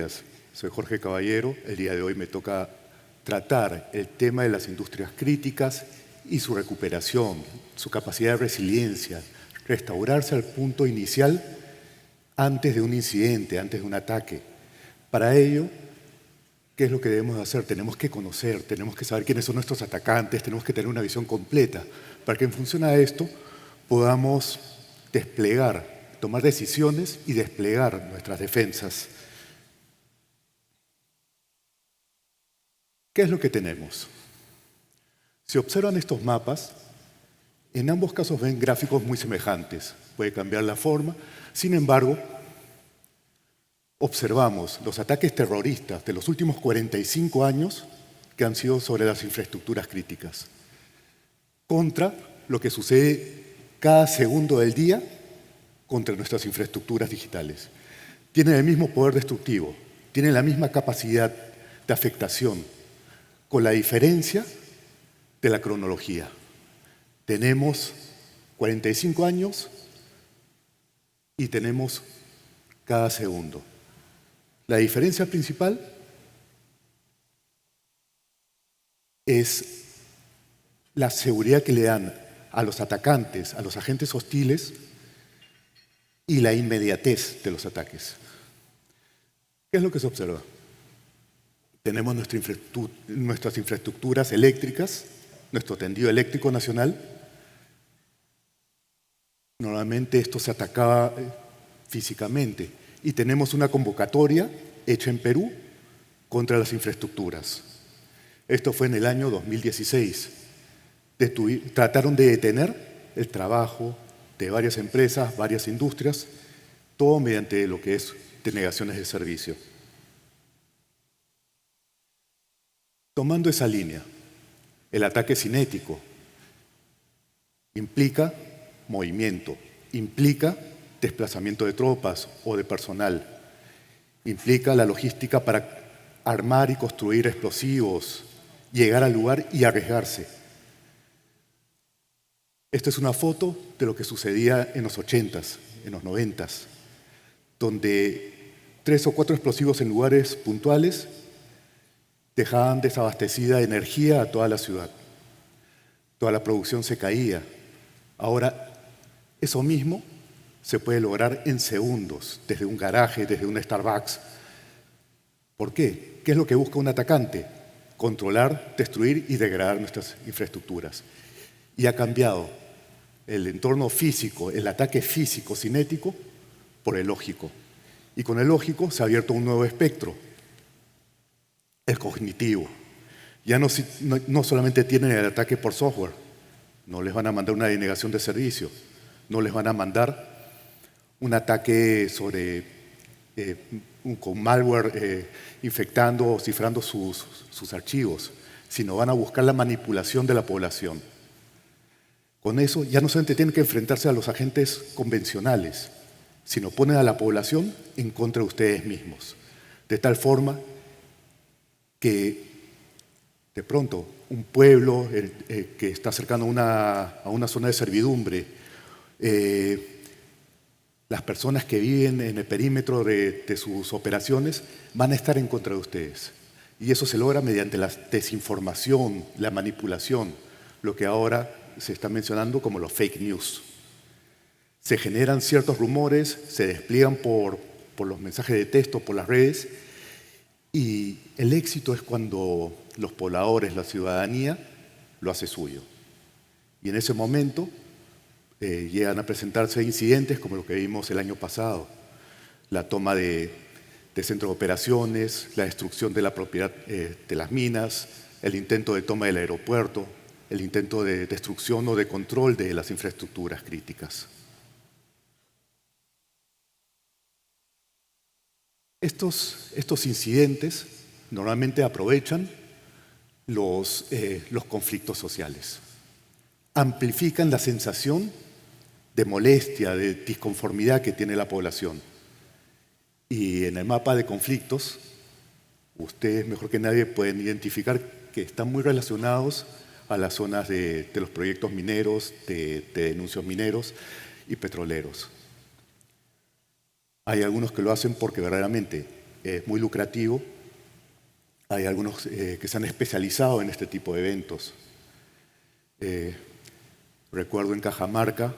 días. Soy Jorge Caballero. El día de hoy me toca tratar el tema de las industrias críticas y su recuperación, su capacidad de resiliencia, restaurarse al punto inicial antes de un incidente, antes de un ataque. Para ello, ¿qué es lo que debemos hacer? Tenemos que conocer, tenemos que saber quiénes son nuestros atacantes, tenemos que tener una visión completa para que en función a esto podamos desplegar, tomar decisiones y desplegar nuestras defensas. ¿Qué es lo que tenemos? Si observan estos mapas, en ambos casos ven gráficos muy semejantes. Puede cambiar la forma. Sin embargo, observamos los ataques terroristas de los últimos 45 años que han sido sobre las infraestructuras críticas, contra lo que sucede cada segundo del día contra nuestras infraestructuras digitales. Tienen el mismo poder destructivo, tienen la misma capacidad de afectación, con la diferencia de la cronología. Tenemos 45 años y tenemos cada segundo. La diferencia principal es la seguridad que le dan a los atacantes, a los agentes hostiles y la inmediatez de los ataques. ¿Qué es lo que se observa? Tenemos nuestras infraestructuras eléctricas, nuestro tendido eléctrico nacional. Normalmente esto se atacaba físicamente y tenemos una convocatoria hecha en Perú contra las infraestructuras. Esto fue en el año 2016. Trataron de detener el trabajo de varias empresas, varias industrias, todo mediante lo que es denegaciones de servicio. Tomando esa línea, el ataque cinético implica movimiento, implica desplazamiento de tropas o de personal, implica la logística para armar y construir explosivos, llegar al lugar y arriesgarse. Esta es una foto de lo que sucedía en los 80s, en los 90s, donde 3 o 4 explosivos en lugares puntuales dejaban desabastecida de energía a toda la ciudad. Toda la producción se caía. Ahora, eso mismo se puede lograr en segundos, desde un garaje, desde un Starbucks. ¿Por qué? ¿Qué es lo que busca un atacante? Controlar, destruir y degradar nuestras infraestructuras. Y ha cambiado el entorno físico, el ataque físico cinético, por el lógico. Y con el lógico se ha abierto un nuevo espectro, el cognitivo. Ya no solamente tienen el ataque por software, no les van a mandar una denegación de servicio, no les van a mandar un ataque con malware infectando o cifrando sus archivos, sino van a buscar la manipulación de la población. Con eso ya no solamente tienen que enfrentarse a los agentes convencionales, sino ponen a la población en contra de ustedes mismos, de tal forma que de pronto un pueblo que está cercano a una zona de servidumbre, las personas que viven en el perímetro de sus operaciones van a estar en contra de ustedes. Y eso se logra mediante la desinformación, la manipulación, lo que ahora se está mencionando como los fake news. Se generan ciertos rumores, se despliegan por los mensajes de texto, por las redes, y el éxito es cuando los pobladores, la ciudadanía, lo hace suyo. Y en ese momento llegan a presentarse incidentes como lo que vimos el año pasado, la toma de centros de operaciones, la destrucción de la propiedad de las minas, el intento de toma del aeropuerto, el intento de destrucción o de control de las infraestructuras críticas. Estos incidentes normalmente aprovechan los conflictos sociales, amplifican la sensación de molestia, de disconformidad que tiene la población. Y en el mapa de conflictos, ustedes mejor que nadie pueden identificar que están muy relacionados a las zonas de los proyectos mineros, de denuncios mineros y petroleros. Hay algunos que lo hacen porque verdaderamente es muy lucrativo. Hay algunos que se han especializado en este tipo de eventos. Recuerdo en Cajamarca,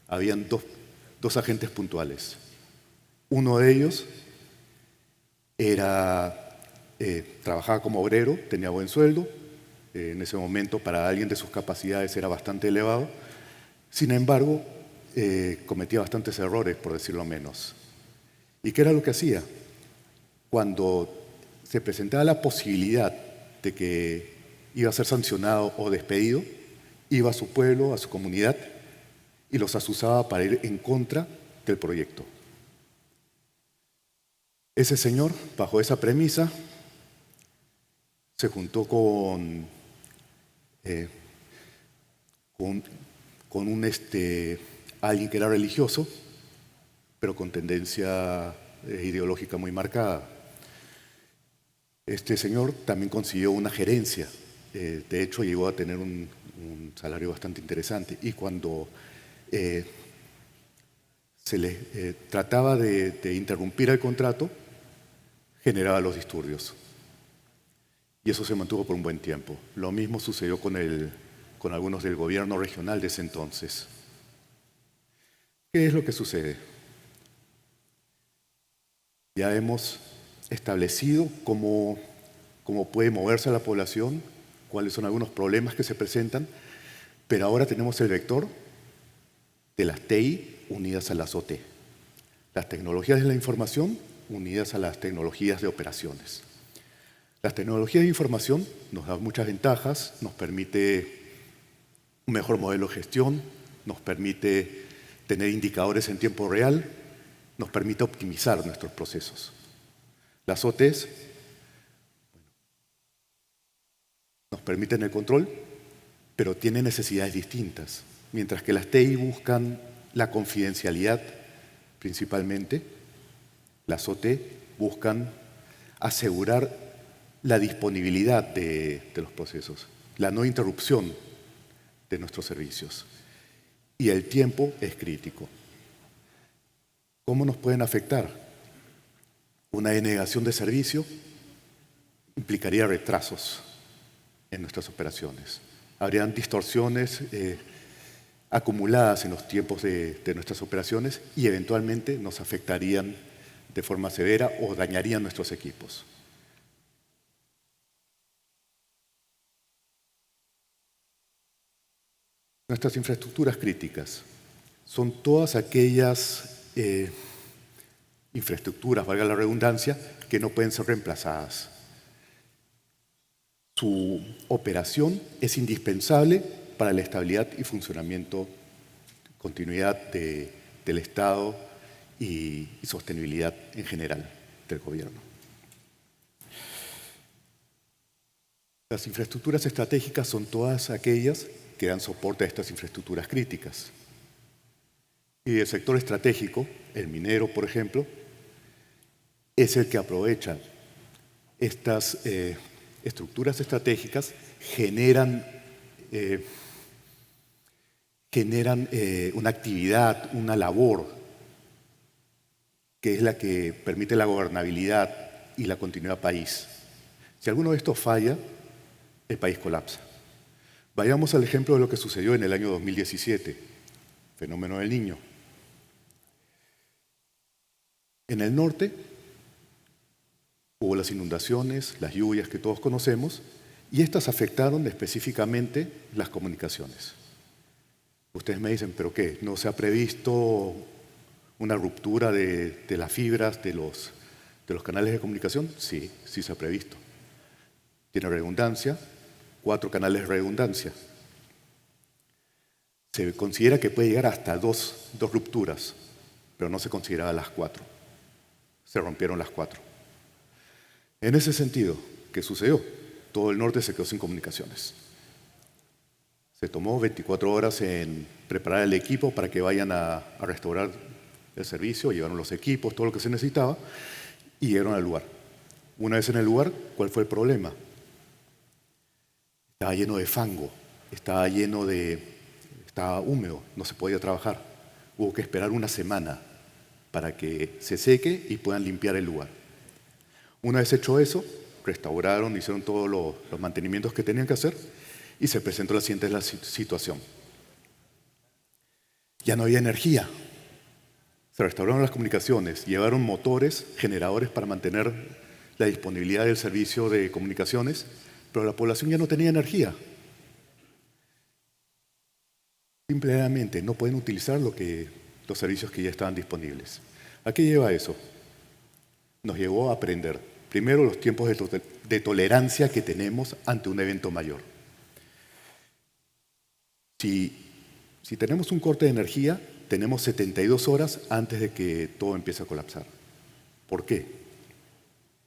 habían dos agentes puntuales. Uno de ellos trabajaba como obrero, tenía buen sueldo. En ese momento, para alguien de sus capacidades, era bastante elevado. Sin embargo, cometía bastantes errores, por decirlo menos. ¿Y qué era lo que hacía? Cuando se presentaba la posibilidad de que iba a ser sancionado o despedido, iba a su pueblo, a su comunidad, y los azuzaba para ir en contra del proyecto. Ese señor, bajo esa premisa, se juntó con alguien que era religioso, pero con tendencia ideológica muy marcada. Este señor también consiguió una gerencia. De hecho, llegó a tener un salario bastante interesante. Y cuando se le trataba de interrumpir el contrato, generaba los disturbios. Y eso se mantuvo por un buen tiempo. Lo mismo sucedió con algunos del gobierno regional de ese entonces. ¿Qué es lo que sucede? Ya hemos establecido cómo puede moverse la población, cuáles son algunos problemas que se presentan, pero ahora tenemos el vector de las TI unidas a las OT, las tecnologías de la información unidas a las tecnologías de operaciones. Las tecnologías de información nos dan muchas ventajas, nos permite un mejor modelo de gestión, nos permite tener indicadores en tiempo real, nos permite optimizar nuestros procesos. Las OTs nos permiten el control, pero tienen necesidades distintas. Mientras que las TI buscan la confidencialidad principalmente, las OT buscan asegurar la disponibilidad de los procesos, la no interrupción de nuestros servicios. Y el tiempo es crítico. ¿Cómo nos pueden afectar? Una denegación de servicio implicaría retrasos en nuestras operaciones. Habrían distorsiones acumuladas en los tiempos de nuestras operaciones y eventualmente nos afectarían de forma severa o dañarían nuestros equipos. Nuestras infraestructuras críticas son todas aquellas infraestructuras, valga la redundancia, que no pueden ser reemplazadas. Su operación es indispensable para la estabilidad y funcionamiento, continuidad del Estado y sostenibilidad en general del gobierno. Las infraestructuras estratégicas son todas aquellas que dan soporte a estas infraestructuras críticas. Y el sector estratégico, el minero, por ejemplo, es el que aprovecha estas estructuras estratégicas, generan una actividad, una labor, que es la que permite la gobernabilidad y la continuidad país. Si alguno de estos falla, el país colapsa. Vayamos al ejemplo de lo que sucedió en el año 2017, fenómeno del Niño. En el norte hubo las inundaciones, las lluvias que todos conocemos, y estas afectaron específicamente las comunicaciones. Ustedes me dicen, ¿pero qué? ¿No se ha previsto una ruptura de las fibras de los canales de comunicación? Sí, sí se ha previsto. Tiene redundancia, 4 canales de redundancia. Se considera que puede llegar hasta dos rupturas, pero no se consideraba las 4. Se rompieron las 4. En ese sentido, ¿qué sucedió? Todo el norte se quedó sin comunicaciones. Se tomó 24 horas en preparar el equipo para que vayan a restaurar el servicio, llevaron los equipos, todo lo que se necesitaba, y llegaron al lugar. Una vez en el lugar, ¿cuál fue el problema? Estaba lleno de fango, estaba húmedo, no se podía trabajar. Hubo que esperar una semana para que se seque y puedan limpiar el lugar. Una vez hecho eso, restauraron, hicieron todos los mantenimientos que tenían que hacer y se presentó la siguiente situación. Ya no había energía. Se restauraron las comunicaciones, llevaron motores, generadores para mantener la disponibilidad del servicio de comunicaciones, pero la población ya no tenía energía. Simplemente no pueden utilizar los servicios que ya estaban disponibles. ¿A qué lleva eso? Nos llevó a aprender, primero, los tiempos de tolerancia que tenemos ante un evento mayor. Si tenemos un corte de energía, tenemos 72 horas antes de que todo empiece a colapsar. ¿Por qué?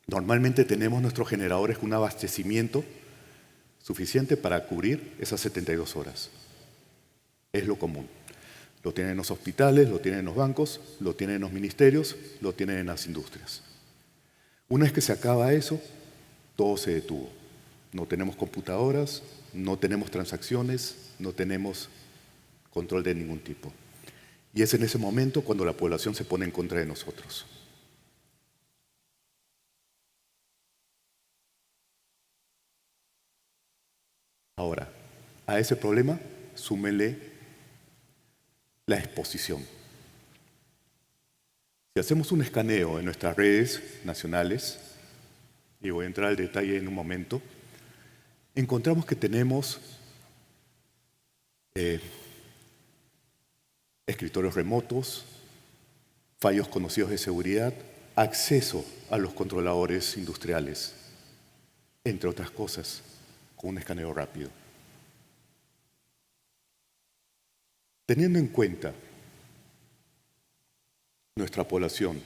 Normalmente tenemos nuestros generadores con un abastecimiento suficiente para cubrir esas 72 horas. Es lo común. Lo tienen en los hospitales, lo tienen en los bancos, lo tienen en los ministerios, lo tienen en las industrias. Una vez que se acaba eso, todo se detuvo. No tenemos computadoras, no tenemos transacciones, no tenemos control de ningún tipo. Y es en ese momento cuando la población se pone en contra de nosotros. Ahora, a ese problema súmele la exposición. Si hacemos un escaneo en nuestras redes nacionales, y voy a entrar al detalle en un momento, encontramos que tenemos escritorios remotos, fallos conocidos de seguridad, acceso a los controladores industriales, entre otras cosas, con un escaneo rápido. Teniendo en cuenta nuestra población,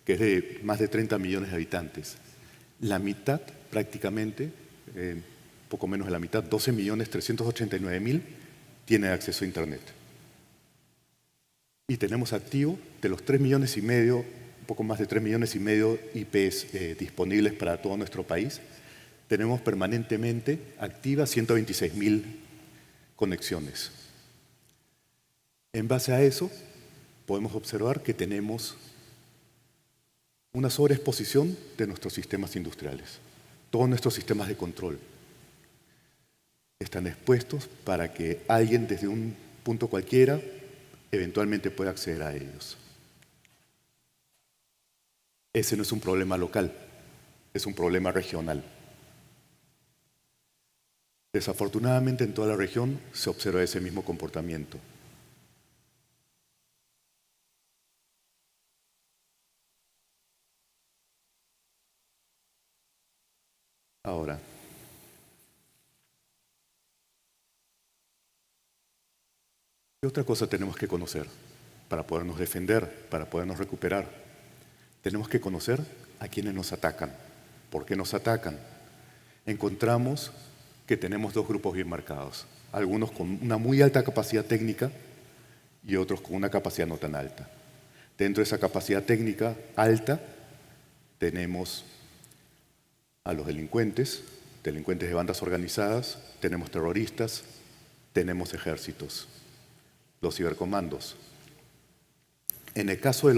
que es de más de 30 millones de habitantes, la mitad prácticamente, poco menos de la mitad, 12.389.000, tiene acceso a Internet. Y tenemos activo de los 3 millones y medio, un poco más de 3 millones y medio IPs disponibles para todo nuestro país, tenemos permanentemente activas 126.000 conexiones. En base a eso, podemos observar que tenemos una sobreexposición de nuestros sistemas industriales. Todos nuestros sistemas de control están expuestos para que alguien desde un punto cualquiera eventualmente pueda acceder a ellos. Ese no es un problema local, es un problema regional. Desafortunadamente en toda la región se observa ese mismo comportamiento. Ahora, ¿qué otra cosa tenemos que conocer para podernos defender, para podernos recuperar? Tenemos que conocer a quienes nos atacan. ¿Por qué nos atacan? Encontramos que tenemos dos grupos bien marcados. Algunos con una muy alta capacidad técnica y otros con una capacidad no tan alta. Dentro de esa capacidad técnica alta tenemos a los delincuentes de bandas organizadas, tenemos terroristas, tenemos ejércitos, los cibercomandos. En el caso de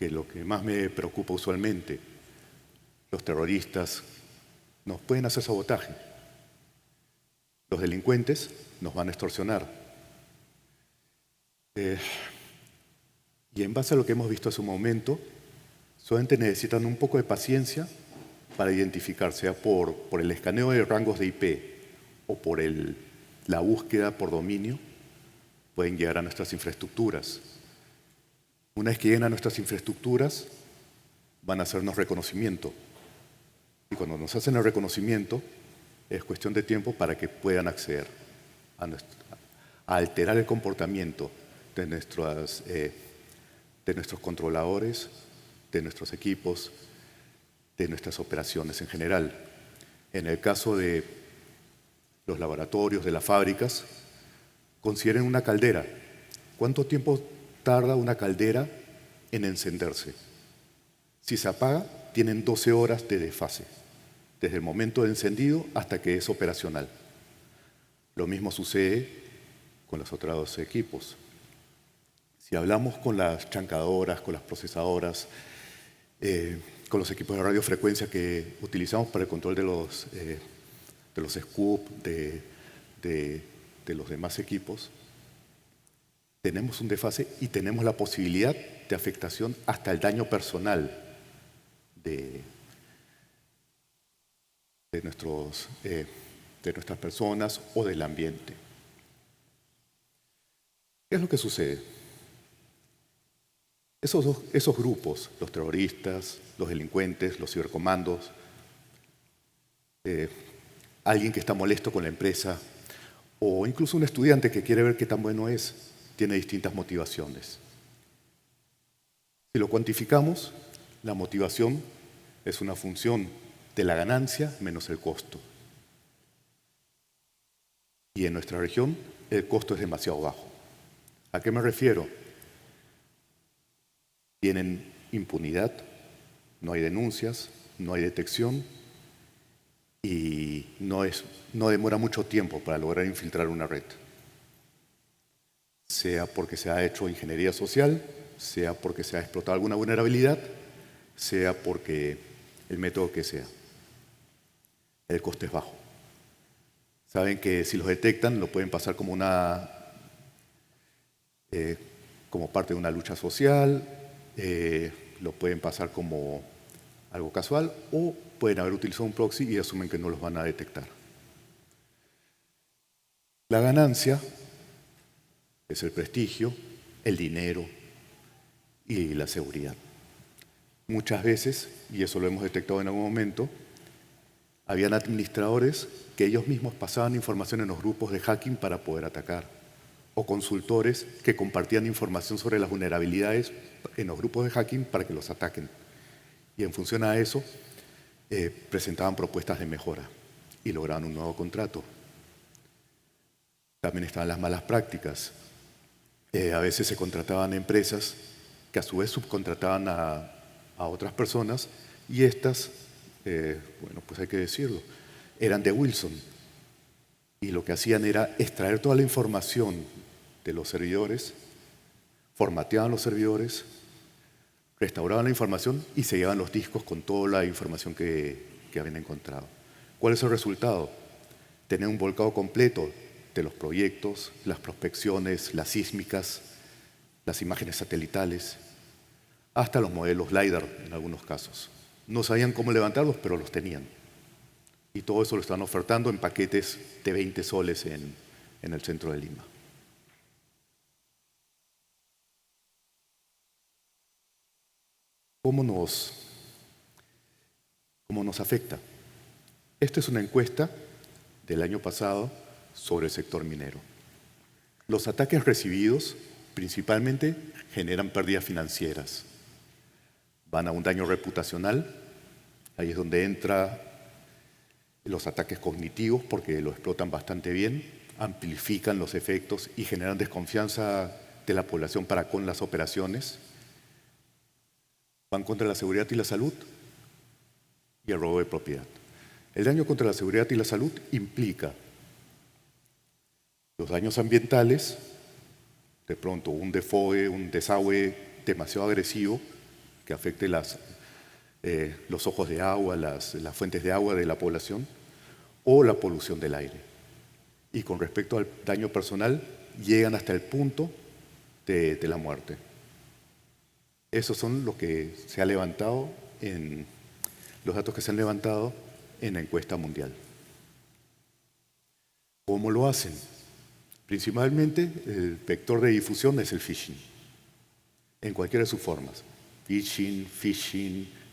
lo que más me preocupa usualmente, los terroristas nos pueden hacer sabotaje. Los delincuentes nos van a extorsionar. Y en base a lo que hemos visto hace un momento, solamente necesitan un poco de paciencia para identificar, sea por el escaneo de rangos de IP o por la búsqueda por dominio, pueden llegar a nuestras infraestructuras. Una vez que lleguen a nuestras infraestructuras, van a hacernos reconocimiento. Y cuando nos hacen el reconocimiento, es cuestión de tiempo para que puedan acceder a alterar el comportamiento de nuestros controladores, de nuestros equipos, de nuestras operaciones en general. En el caso de los laboratorios, de las fábricas, consideren una caldera. ¿Cuánto tiempo tarda una caldera en encenderse? Si se apaga, tienen 12 horas de desfase, desde el momento de encendido hasta que es operacional. Lo mismo sucede con los otros equipos. Si hablamos con las chancadoras, con las procesadoras, con los equipos de radiofrecuencia que utilizamos para el control de los SCOOP, de los demás equipos, tenemos un desfase y tenemos la posibilidad de afectación hasta el daño personal de nuestras personas o del ambiente. ¿Qué es lo que sucede? Esos grupos, los terroristas, los delincuentes, los cibercomandos, alguien que está molesto con la empresa o incluso un estudiante que quiere ver qué tan bueno es, tiene distintas motivaciones. Si lo cuantificamos, la motivación es una función de la ganancia menos el costo. Y en nuestra región el costo es demasiado bajo. ¿A qué me refiero? Tienen impunidad, no hay denuncias, no hay detección y no demora mucho tiempo para lograr infiltrar una red. Sea porque se ha hecho ingeniería social, sea porque se ha explotado alguna vulnerabilidad, sea porque el método que sea. El coste es bajo. Saben que si los detectan lo pueden pasar como parte de una lucha social, lo pueden pasar como algo casual o pueden haber utilizado un proxy y asumen que no los van a detectar. La ganancia es el prestigio, el dinero y la seguridad. Muchas veces, y eso lo hemos detectado en algún momento, habían administradores que ellos mismos pasaban información en los grupos de hacking para poder atacar, o consultores que compartían información sobre las vulnerabilidades en los grupos de hacking para que los ataquen. Y en función a eso, presentaban propuestas de mejora y lograban un nuevo contrato. También estaban las malas prácticas. A veces se contrataban empresas que a su vez subcontrataban a otras personas y estas, pues hay que decirlo, eran de Wilson. Y lo que hacían era extraer toda la información de los servidores, formateaban los servidores, restauraban la información y se llevaban los discos con toda la información que habían encontrado. ¿Cuál es el resultado? Tener un volcado completo de los proyectos, las prospecciones, las sísmicas, las imágenes satelitales, hasta los modelos LiDAR en algunos casos. No sabían cómo levantarlos, pero los tenían. Y todo eso lo están ofertando en paquetes de 20 soles en el centro de Lima. ¿Cómo nos afecta? Esta es una encuesta del año pasado sobre el sector minero. Los ataques recibidos principalmente generan pérdidas financieras. Van a un daño reputacional, ahí es donde entran los ataques cognitivos porque lo explotan bastante bien, amplifican los efectos y generan desconfianza de la población para con las operaciones. Van contra la seguridad y la salud y el robo de propiedad. El daño contra la seguridad y la salud implica los daños ambientales, de pronto un desagüe demasiado agresivo que afecte los ojos de agua, las fuentes de agua de la población, o la polución del aire. Y con respecto al daño personal, llegan hasta el punto de la muerte. Esos son los que se ha levantado los datos que se han levantado en la encuesta mundial. ¿Cómo lo hacen? Principalmente el vector de difusión es el phishing, en cualquiera de sus formas. Phishing,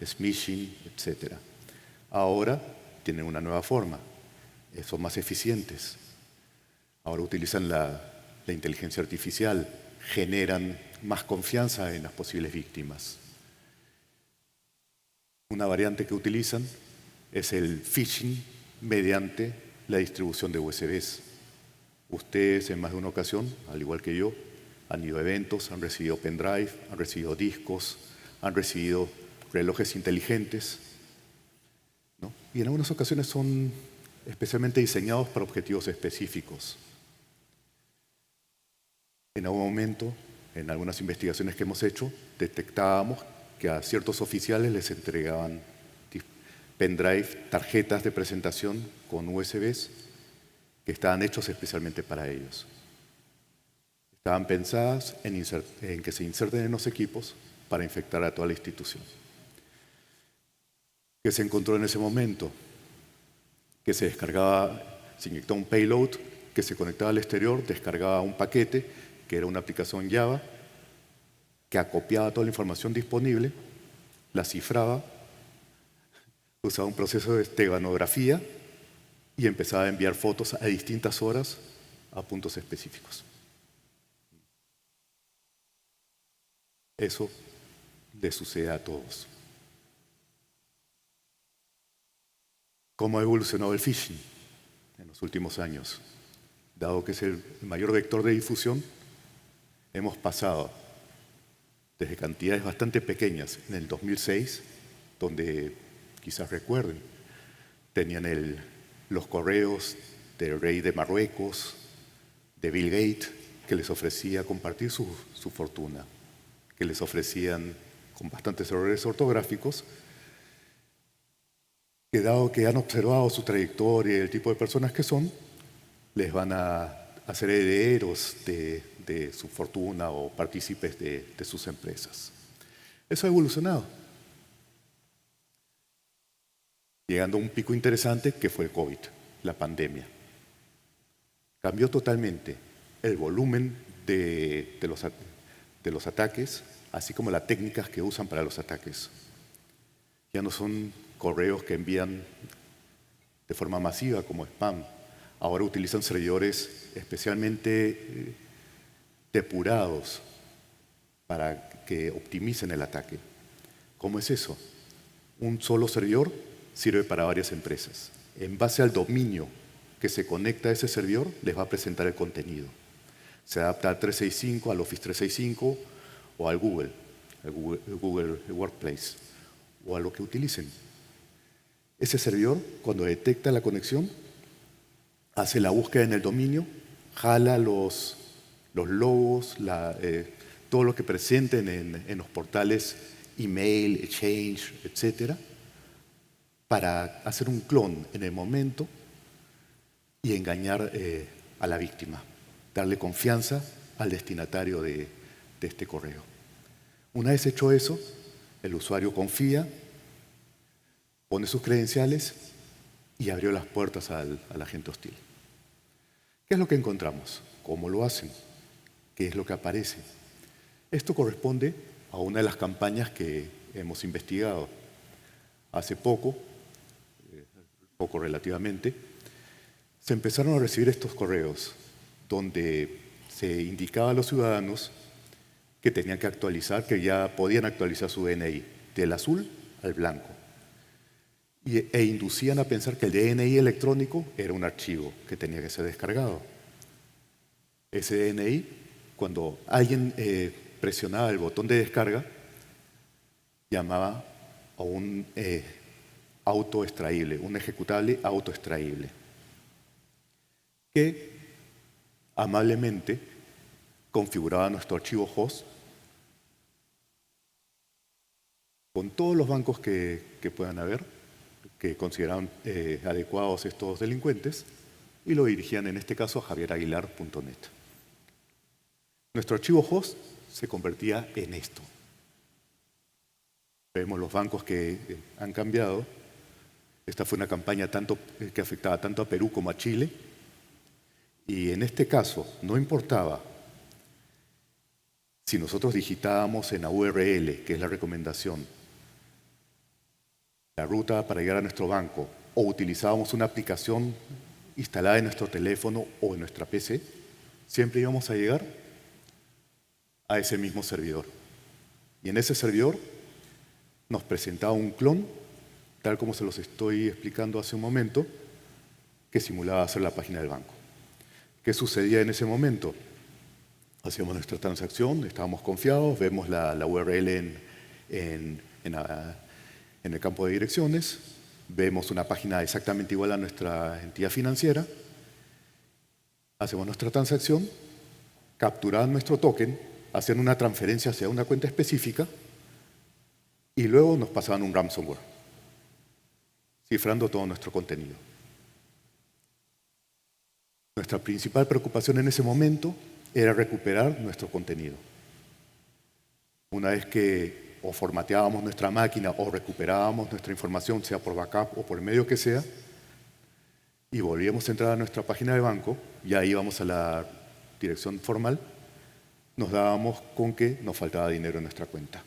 smishing, etc. Ahora tienen una nueva forma, son más eficientes. Ahora utilizan la inteligencia artificial, generan más confianza en las posibles víctimas. Una variante que utilizan es el phishing mediante la distribución de USBs. Ustedes en más de una ocasión, al igual que yo, han ido a eventos, han recibido pendrive, han recibido discos, han recibido relojes inteligentes, ¿no? Y en algunas ocasiones son especialmente diseñados para objetivos específicos. En algún momento, en algunas investigaciones que hemos hecho, detectábamos que a ciertos oficiales les entregaban pendrive, tarjetas de presentación con USBs que estaban hechos especialmente para ellos. Estaban pensadas en que se inserten en los equipos para infectar a toda la institución. ¿Qué se encontró en ese momento? Que se descargaba, se inyectaba un payload que se conectaba al exterior, descargaba un paquete que era una aplicación Java que acopiaba toda la información disponible, la cifraba, usaba un proceso de esteganografía y empezaba a enviar fotos a distintas horas a puntos específicos. Eso le sucede a todos. ¿Cómo ha evolucionado el phishing en los últimos años? Dado que es el mayor vector de difusión, hemos pasado desde cantidades bastante pequeñas en el 2006, donde quizás recuerden, tenían los correos del rey de Marruecos, de Bill Gates, que les ofrecía compartir su fortuna, que les ofrecían con bastantes errores ortográficos, que dado que han observado su trayectoria y el tipo de personas que son, les van a hacer herederos de su fortuna o partícipes de sus empresas. Eso ha evolucionado, llegando a un pico interesante que fue el COVID, la pandemia. Cambió totalmente el volumen de los ataques, así como las técnicas que usan para los ataques. Ya no son correos que envían de forma masiva como spam. Ahora utilizan servidores especialmente depurados para que optimicen el ataque. ¿Cómo es eso? Un solo servidor sirve para varias empresas. En base al dominio que se conecta a ese servidor, les va a presentar el contenido. Se adapta al 365, al Office 365 o al Google Workplace o a lo que utilicen. Ese servidor, cuando detecta la conexión, hace la búsqueda en el dominio, jala los logos, todo lo que presenten en los portales email, exchange, etc., para hacer un clon en el momento y engañar a la víctima, darle confianza al destinatario de este correo. Una vez hecho eso, el usuario confía, pone sus credenciales y abrió las puertas al agente hostil. ¿Qué es lo que encontramos? ¿Cómo lo hacen? ¿Qué es lo que aparece? Esto corresponde a una de las campañas que hemos investigado. Hace poco relativamente, se empezaron a recibir estos correos donde se indicaba a los ciudadanos que tenían que actualizar, que ya podían actualizar su DNI del azul al blanco. E inducían a pensar que el DNI electrónico era un archivo que tenía que ser descargado. Ese DNI, cuando alguien presionaba el botón de descarga, llamaba a un autoextraíble, un ejecutable autoextraíble, que amablemente configuraba nuestro archivo host con todos los bancos que puedan haber, que consideraban adecuados estos delincuentes, y lo dirigían en este caso a javierAguilar.net. Nuestro archivo host se convertía en esto. Vemos los bancos que han cambiado. Esta fue una campaña que afectaba tanto a Perú como a Chile, y en este caso no importaba si nosotros digitábamos en la URL, que es la recomendación, la ruta para llegar a nuestro banco, o utilizábamos una aplicación instalada en nuestro teléfono o en nuestra PC, siempre íbamos a llegar a ese mismo servidor. Y en ese servidor nos presentaba un clon, tal como se los estoy explicando hace un momento, que simulaba ser la página del banco. ¿Qué sucedía en ese momento? Hacíamos nuestra transacción, estábamos confiados, vemos la URL en el campo de direcciones, vemos una página exactamente igual a nuestra entidad financiera, hacemos nuestra transacción, capturamos nuestro token hacían una transferencia hacia una cuenta específica y luego nos pasaban un ransomware, cifrando todo nuestro contenido. Nuestra principal preocupación en ese momento era recuperar nuestro contenido. Una vez que o formateábamos nuestra máquina o recuperábamos nuestra información, sea por backup o por el medio que sea, y volvíamos a entrar a nuestra página de banco, y ahí íbamos a la dirección formal, nos dábamos con que nos faltaba dinero en nuestra cuenta.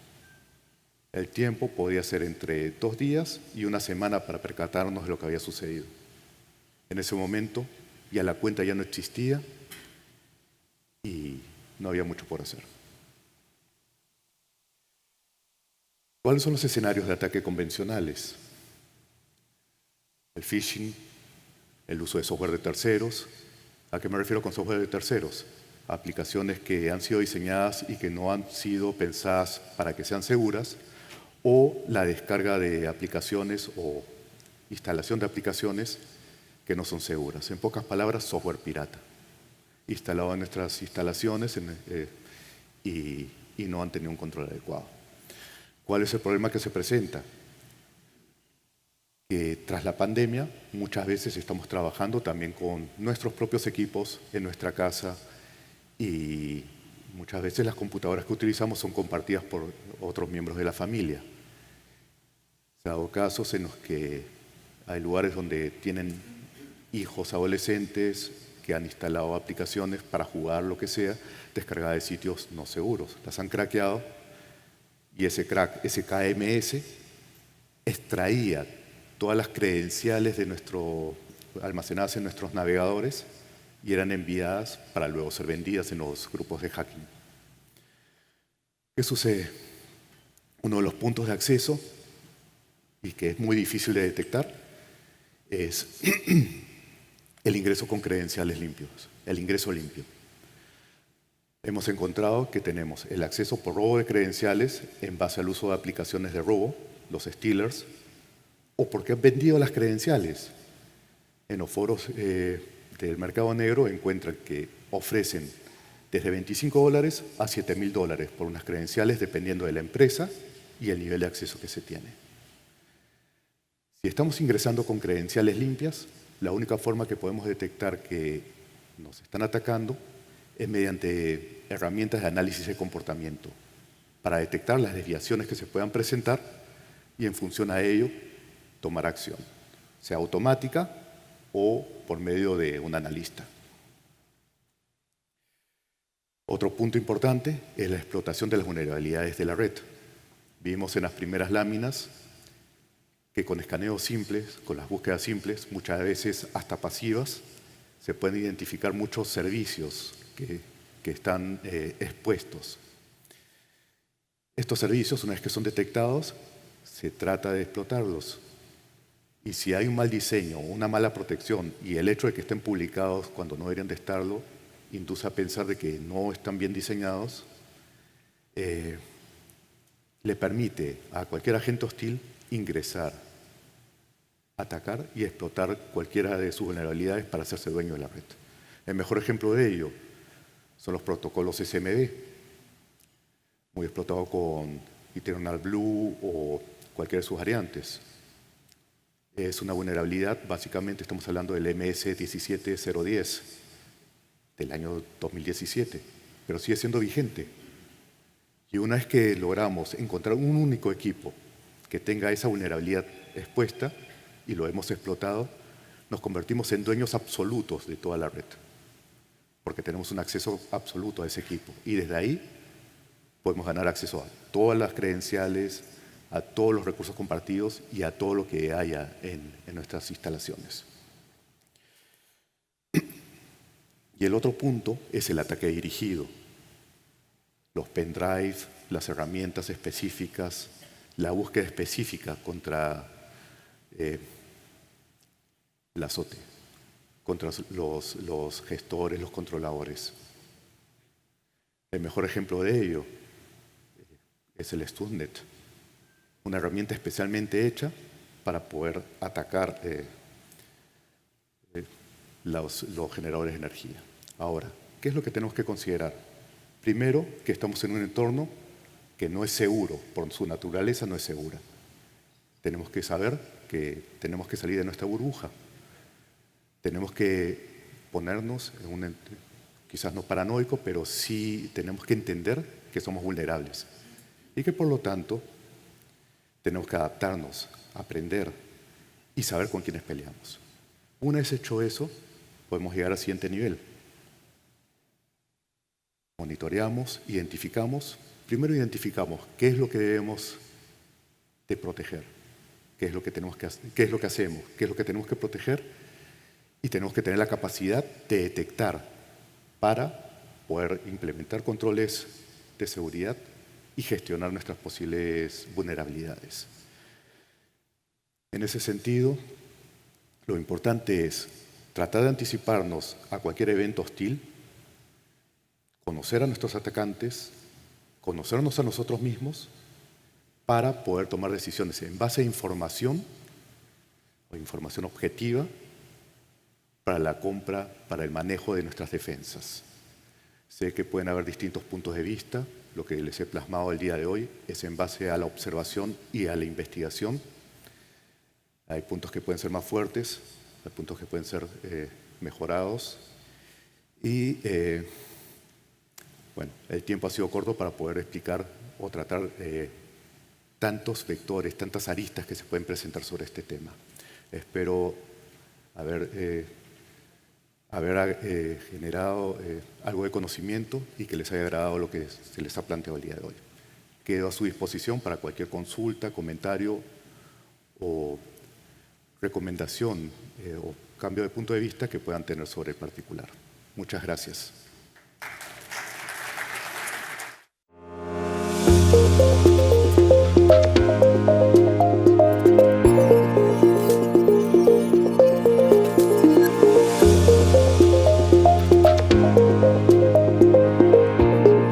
El tiempo podía ser entre 2 días y 1 semana para percatarnos de lo que había sucedido. En ese momento ya la cuenta ya no existía y no había mucho por hacer. ¿Cuáles son los escenarios de ataque convencionales? El phishing, el uso de software de terceros. ¿A qué me refiero con software de terceros? Aplicaciones que han sido diseñadas y que no han sido pensadas para que sean seguras, o la descarga de aplicaciones o instalación de aplicaciones que no son seguras. En pocas palabras, software pirata, instalado en nuestras instalaciones y no han tenido un control adecuado. ¿Cuál es el problema que se presenta? Que tras la pandemia muchas veces estamos trabajando también con nuestros propios equipos en nuestra casa y muchas veces las computadoras que utilizamos son compartidas por otros miembros de la familia. Se han dado casos en los que hay lugares donde tienen hijos adolescentes que han instalado aplicaciones para jugar, lo que sea, descargadas de sitios no seguros. Las han craqueado y ese KMS extraía todas las credenciales almacenadas en nuestros navegadores y eran enviadas para luego ser vendidas en los grupos de hacking. ¿Qué sucede? Uno de los puntos de acceso, y que es muy difícil de detectar, es el ingreso con credenciales limpios, el ingreso limpio. Hemos encontrado que tenemos el acceso por robo de credenciales en base al uso de aplicaciones de robo, los stealers, o porque han vendido las credenciales. En los foros del mercado negro encuentran que ofrecen desde $25 a $7.000 por unas credenciales dependiendo de la empresa y el nivel de acceso que se tiene. Si estamos ingresando con credenciales limpias, la única forma que podemos detectar que nos están atacando es mediante herramientas de análisis de comportamiento para detectar las desviaciones que se puedan presentar y en función a ello tomar acción, sea automática o por medio de un analista. Otro punto importante es la explotación de las vulnerabilidades de la red. Vimos en las primeras láminas que con escaneos simples, con las búsquedas simples, muchas veces hasta pasivas, se pueden identificar muchos servicios que están expuestos. Estos servicios, una vez que son detectados, se trata de explotarlos. Y si hay un mal diseño, una mala protección, y el hecho de que estén publicados cuando no deberían de estarlo, induce a pensar de que no están bien diseñados, le permite a cualquier agente hostil ingresar, atacar y explotar cualquiera de sus vulnerabilidades para hacerse dueño de la red. El mejor ejemplo de ello son los protocolos SMB, muy explotado con Eternal Blue o cualquiera de sus variantes. Es una vulnerabilidad, básicamente estamos hablando del MS 17010 del año 2017, pero sigue siendo vigente. Y una vez que logramos encontrar un único equipo que tenga esa vulnerabilidad expuesta y lo hemos explotado, nos convertimos en dueños absolutos de toda la red, porque tenemos un acceso absoluto a ese equipo y desde ahí podemos ganar acceso a todas las credenciales, a todos los recursos compartidos y a todo lo que haya en nuestras instalaciones. Y el otro punto es el ataque dirigido. Los pendrive, las herramientas específicas, la búsqueda específica contra la SOTE, contra los gestores, los controladores. El mejor ejemplo de ello es el StuxNet, una herramienta especialmente hecha para poder atacar los generadores de energía. Ahora, ¿qué es lo que tenemos que considerar? Primero, que estamos en un entorno que no es seguro, por su naturaleza no es segura. Tenemos que saber que tenemos que salir de nuestra burbuja. Tenemos que ponernos en un, quizás no paranoico, pero sí tenemos que entender que somos vulnerables y que por lo tanto tenemos que adaptarnos, aprender y saber con quiénes peleamos. Una vez hecho eso, podemos llegar al siguiente nivel. Monitoreamos, identificamos. Primero identificamos qué es lo que debemos de proteger, qué es lo que tenemos que hacer, qué es lo que hacemos, qué es lo que tenemos que proteger, y tenemos que tener la capacidad de detectar para poder implementar controles de seguridad y gestionar nuestras posibles vulnerabilidades. En ese sentido, lo importante es tratar de anticiparnos a cualquier evento hostil, conocer a nuestros atacantes, conocernos a nosotros mismos para poder tomar decisiones en base a información o información objetiva para la compra, para el manejo de nuestras defensas. Sé que pueden haber distintos puntos de vista. Lo que les he plasmado el día de hoy es en base a la observación y a la investigación. Hay puntos que pueden ser más fuertes, hay puntos que pueden ser mejorados. Y bueno, el tiempo ha sido corto para poder explicar o tratar tantos vectores, tantas aristas que se pueden presentar sobre este tema. Espero haber generado algo de conocimiento y que les haya agradado lo que se les ha planteado el día de hoy. Quedo a su disposición para cualquier consulta, comentario o recomendación o cambio de punto de vista que puedan tener sobre el particular. Muchas gracias.